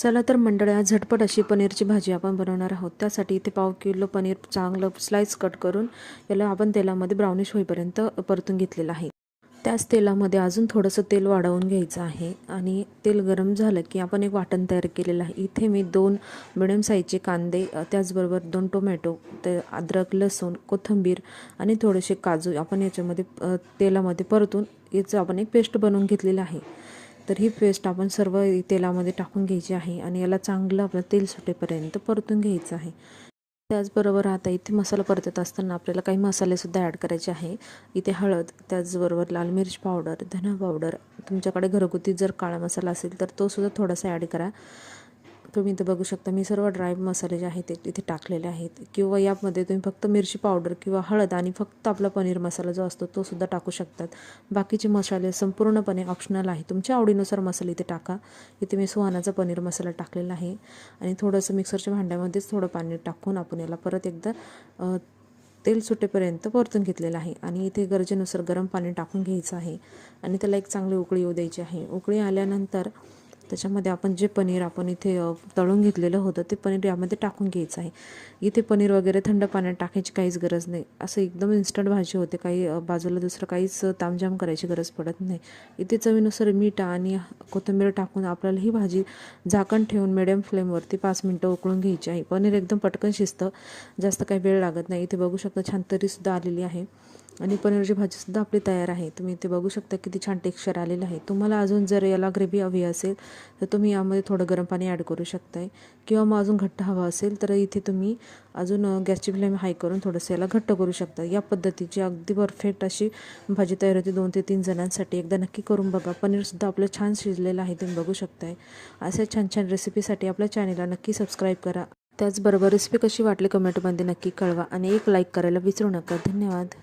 चला तर मंडळी, आज झटपट अशी पनीरची भाजी आपण बनवणार आहोत। त्यासाठी इथे पाव किलो पनीर चांगलं स्लाइस कट करून याला आपण तेलामध्ये ब्राउनिश होईपर्यंत परतून घेतलेलं आहे। त्याच तेलामध्ये अजून थोडंसं तेल वाढवून घ्यायचं आहे आणि तेल गरम झालं की आपण एक वाटण तयार केलेलं आहे। इथे मी 2 मिडियम साईजचे कांदे, त्याचबरोबर 2 टोमॅटो, अद्रक, लसूण, कोथिंबीर आणि थोडेसे काजू आपण याच्यामध्ये तेलामध्ये परतून याचं आपण एक पेस्ट बनवून घेतलेलं आहे। तर ही पेस्ट आपण सर्व तेलामध्ये टाकून घ्यायची आहे आणि याला चांगलं आपलं तेल सुटेपर्यंत परतून घ्यायचं आहे। त्याचबरोबर आता इथे मसाला परतत असताना आपल्याला काही मसालेसुद्धा ॲड करायचे आहे। इथे हळद, त्याचबरोबर लाल मिर्च पावडर, धना पावडर, तुमच्याकडे घरगुती जर काळा मसाला असेल तर तो सुद्धा थोडासा ॲड करा। तुम्ही इथे बघू शकता मी सर्व ड्राय मसाले जे आहेत ते इथे टाकलेले आहेत, किंवा यामध्ये तुम्ही फक्त मिरची पावडर किंवा हळद आणि फक्त आपला पनीर मसाला जो असतो तो सुद्धा टाकू शकतात। बाकीचे मसाले संपूर्णपणे ऑप्शनल आहे, तुमच्या आवडीनुसार मसाले इथे टाका। इथे मी सुहानाचा पनीर मसाला टाकलेला आहे आणि थोडंसं मिक्सरच्या भांड्यामध्येच थोडं पाणी टाकून आपण याला परत एकदा तेल सुटेपर्यंत परतून घेतलेलं आहे आणि इथे गरजेनुसार गरम पाणी टाकून घ्यायचं आहे आणि त्याला एक चांगली उकळी येऊ द्यायची आहे। उकळी आल्यानंतर त्याच्यामध्ये आपण जे पनीर आपण इथे तळून घेतलेलं होतं ते पनीर यामध्ये टाकून घ्यायचं आहे। इथे पनीर वगैरे थंड पाण्यात टाकायची काहीच गरज नाही, असं एकदम इन्स्टंट भाजी होते, काही बाजूला दुसरं काहीच तामझाम करायची गरज पडत नाही। इथे चवीनुसार मीठ आणि कोथिंबीर टाकून आपल्याला ही भाजी झाकण ठेवून मिडियम फ्लेमवरती 5 मिनिटं उकळून घ्यायची आहे। पनीर एकदम पटकन शिजतं, जास्त काही वेळ लागत नाही। इथे बघू शकता छान तरीसुद्धा आलेली आहे आणि पनीरची भाजीसुद्धा आपली तयार आहे। तुम्ही इथे बघू शकता किती छान टेक्स्चर आलेलं आहे। तुम्हाला अजून जर याला ग्रेव्ही हवी असेल तर तुम्ही यामध्ये थोडं गरम पाणी ॲड करू शकताय, किंवा मग अजून घट्ट हवं असेल तर इथे तुम्ही अजून गॅसची फ्लेम हाय करून थोडंसं याला घट्ट करू शकता। या पद्धतीची अगदी परफेक्ट अशी भाजी तयार होते 2 ते 3 जणांसाठी। एकदा नक्की करून बघा। पनीरसुद्धा आपलं छान शिजलेलं आहे, तुम्ही बघू शकताय। अशा छान छान रेसिपीसाठी आपल्या चॅनलला नक्की सबस्क्राईब करा। त्याचबरोबर रेसिपी कशी वाटली कमेंटमध्ये नक्की कळवा आणि एक लाईक करायला विसरू नका। धन्यवाद।